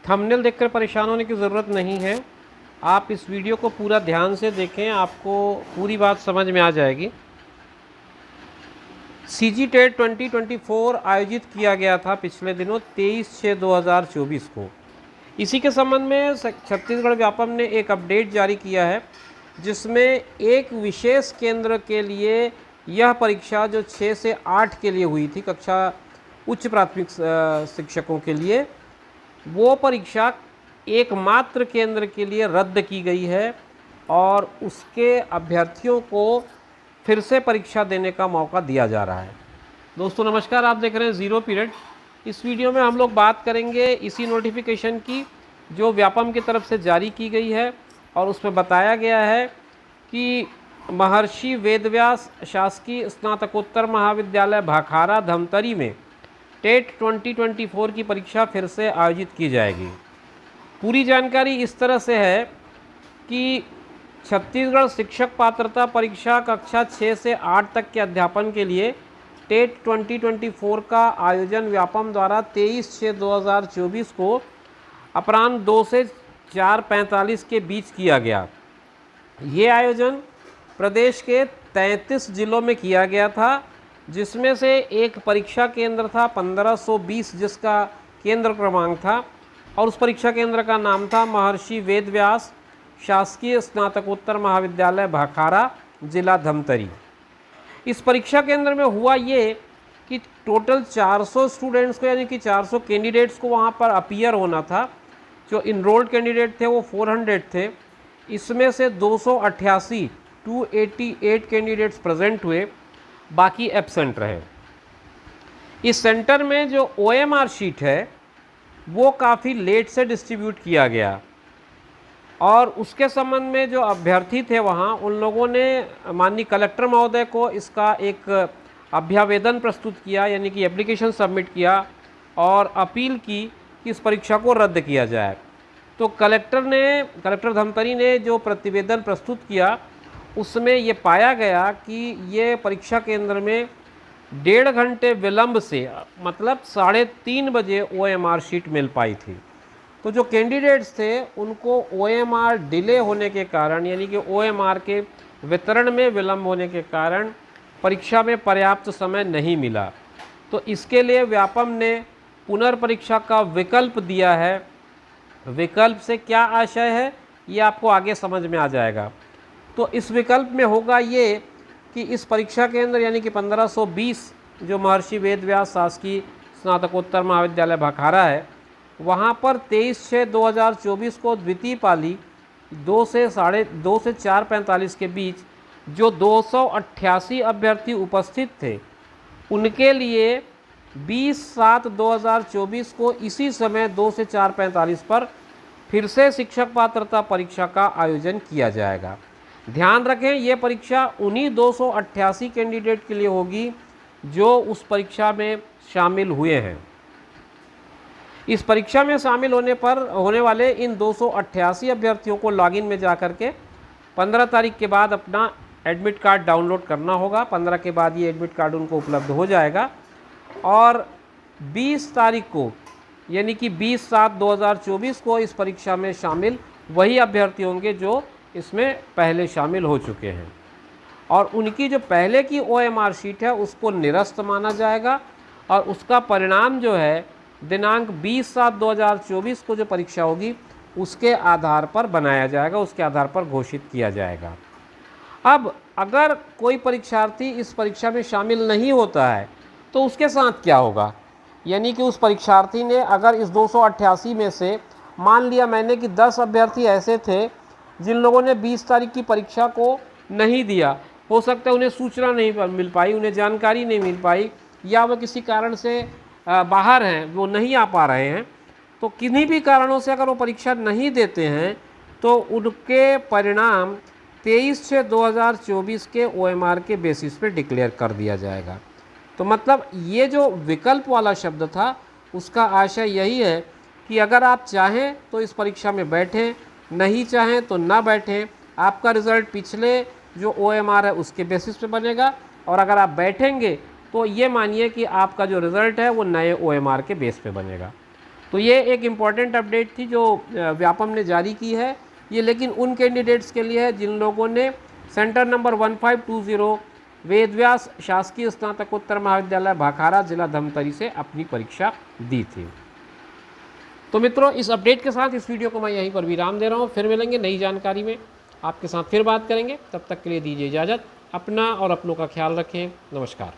Thumbnail देखकर परेशान होने की ज़रूरत नहीं है। आप इस वीडियो को पूरा ध्यान से देखें, आपको पूरी बात समझ में आ जाएगी। सीजी टेट 2024 आयोजित किया गया था पिछले दिनों 23/6/2024 को। इसी के संबंध में छत्तीसगढ़ व्यापम ने एक अपडेट जारी किया है, जिसमें एक विशेष केंद्र के लिए यह परीक्षा जो 6 से 8 के लिए हुई थी, कक्षा उच्च प्राथमिक शिक्षकों के लिए, वो परीक्षा एकमात्र केंद्र के लिए रद्द की गई है और उसके अभ्यर्थियों को फिर से परीक्षा देने का मौका दिया जा रहा है। दोस्तों नमस्कार, आप देख रहे हैं ज़ीरो पीरियड। इस वीडियो में हम लोग बात करेंगे इसी नोटिफिकेशन की जो व्यापम की तरफ से जारी की गई है, और उसमें बताया गया है कि महर्षि वेदव्यास शासकीय स्नातकोत्तर महाविद्यालय भाखारा धमतरी में टेट 2024 की परीक्षा फिर से आयोजित की जाएगी। पूरी जानकारी इस तरह से है कि छत्तीसगढ़ शिक्षक पात्रता परीक्षा कक्षा 6 से 8 तक के अध्यापन के लिए टेट 2024 का आयोजन व्यापम द्वारा 23/6/2024 को अपराह्न 2 से 4:45 के बीच किया गया। ये आयोजन प्रदेश के 33 जिलों में किया गया था, जिसमें से एक परीक्षा केंद्र था 1520 जिसका केंद्र क्रमांक था, और उस परीक्षा केंद्र का नाम था महर्षि वेदव्यास शासकीय स्नातकोत्तर महाविद्यालय भाखारा, जिला धमतरी। इस परीक्षा केंद्र में हुआ ये कि टोटल 400 स्टूडेंट्स को, यानी कि 400 कैंडिडेट्स को वहाँ पर अपीयर होना था। जो इनरोल्ड कैंडिडेट थे वो 400 थे। इसमें से 288 कैंडिडेट्स प्रेजेंट हुए, बाकी एब्सेंट रहे। इस सेंटर में जो OMR शीट है वो काफ़ी लेट से डिस्ट्रीब्यूट किया गया, और उसके संबंध में जो अभ्यर्थी थे वहाँ, उन लोगों ने माननीय कलेक्टर महोदय को इसका एक अभ्यावेदन प्रस्तुत किया, यानी कि एप्लीकेशन सबमिट किया और अपील की कि इस परीक्षा को रद्द किया जाए। तो कलेक्टर धमतरी ने जो प्रतिवेदन प्रस्तुत किया उसमें ये पाया गया कि ये परीक्षा केंद्र में 1.5 घंटे विलंब से, मतलब 3:30 बजे OMR शीट मिल पाई थी। तो जो कैंडिडेट्स थे उनको OMR डिले होने के कारण, यानी कि OMR के वितरण में विलंब होने के कारण परीक्षा में पर्याप्त समय नहीं मिला। तो इसके लिए व्यापम ने पुनर्परीक्षा का विकल्प दिया है। विकल्प से क्या आशय है ये आपको आगे समझ में आ जाएगा। तो इस विकल्प में होगा ये कि इस परीक्षा केंद्र यानी कि 1520 जो महर्षि वेदव्यास शासकीय स्नातकोत्तर महाविद्यालय भाखारा है, वहाँ पर 23/6/2024 को द्वितीय पाली 2 से 4:45 के बीच जो 288 अभ्यर्थी उपस्थित थे, उनके लिए 20/7/2024 को इसी समय 2 से 4:45 पर फिर से शिक्षक पात्रता परीक्षा का आयोजन किया जाएगा। ध्यान रखें, ये परीक्षा उन्हीं 288 कैंडिडेट के लिए होगी जो उस परीक्षा में शामिल हुए हैं। इस परीक्षा में शामिल होने वाले इन 288 अभ्यर्थियों को लॉगिन में जा कर के 15 तारीख के बाद अपना एडमिट कार्ड डाउनलोड करना होगा। 15 के बाद ये एडमिट कार्ड उनको उपलब्ध हो जाएगा, और 20 तारीख को यानी कि 20/7/2024 को इस परीक्षा में शामिल वही अभ्यर्थी होंगे जो इसमें पहले शामिल हो चुके हैं, और उनकी जो पहले की OMR शीट है उसको निरस्त माना जाएगा, और उसका परिणाम जो है दिनांक 20/7/2024 को जो परीक्षा होगी उसके आधार पर बनाया जाएगा, उसके आधार पर घोषित किया जाएगा। अब अगर कोई परीक्षार्थी इस परीक्षा में शामिल नहीं होता है तो उसके साथ क्या होगा, यानी कि उस परीक्षार्थी ने अगर इस 288 में से, मान लिया मैंने कि 10 अभ्यर्थी ऐसे थे जिन लोगों ने 20 तारीख की परीक्षा को नहीं दिया, हो सकता है उन्हें सूचना नहीं मिल पाई, उन्हें जानकारी नहीं मिल पाई, या वह किसी कारण से बाहर हैं, वो नहीं आ पा रहे हैं, तो किन्हीं भी कारणों से अगर वो परीक्षा नहीं देते हैं तो उनके परिणाम 23/6/2024 के OMR के बेसिस पे डिक्लेयर कर दिया जाएगा। तो मतलब ये जो विकल्प वाला शब्द था उसका आशय यही है कि अगर आप चाहें तो इस परीक्षा में बैठें, नहीं चाहें तो ना बैठें। आपका रिज़ल्ट पिछले जो OMR है उसके बेसिस पे बनेगा, और अगर आप बैठेंगे तो ये मानिए कि आपका जो रिज़ल्ट है वो नए OMR के बेस पे बनेगा। तो ये एक इम्पॉर्टेंट अपडेट थी जो व्यापम ने जारी की है। ये लेकिन उन कैंडिडेट्स के लिए है जिन लोगों ने सेंटर नंबर 1520 वेदव्यास शासकीय स्नातकोत्तर महाविद्यालय भाखारा जिला धमतरी से अपनी परीक्षा दी थी। तो मित्रों, इस अपडेट के साथ इस वीडियो को मैं यहीं पर विराम दे रहा हूँ। फिर मिलेंगे नई जानकारी में, आपके साथ फिर बात करेंगे। तब तक के लिए दीजिए इजाज़त। अपना और अपनों का ख्याल रखें। नमस्कार।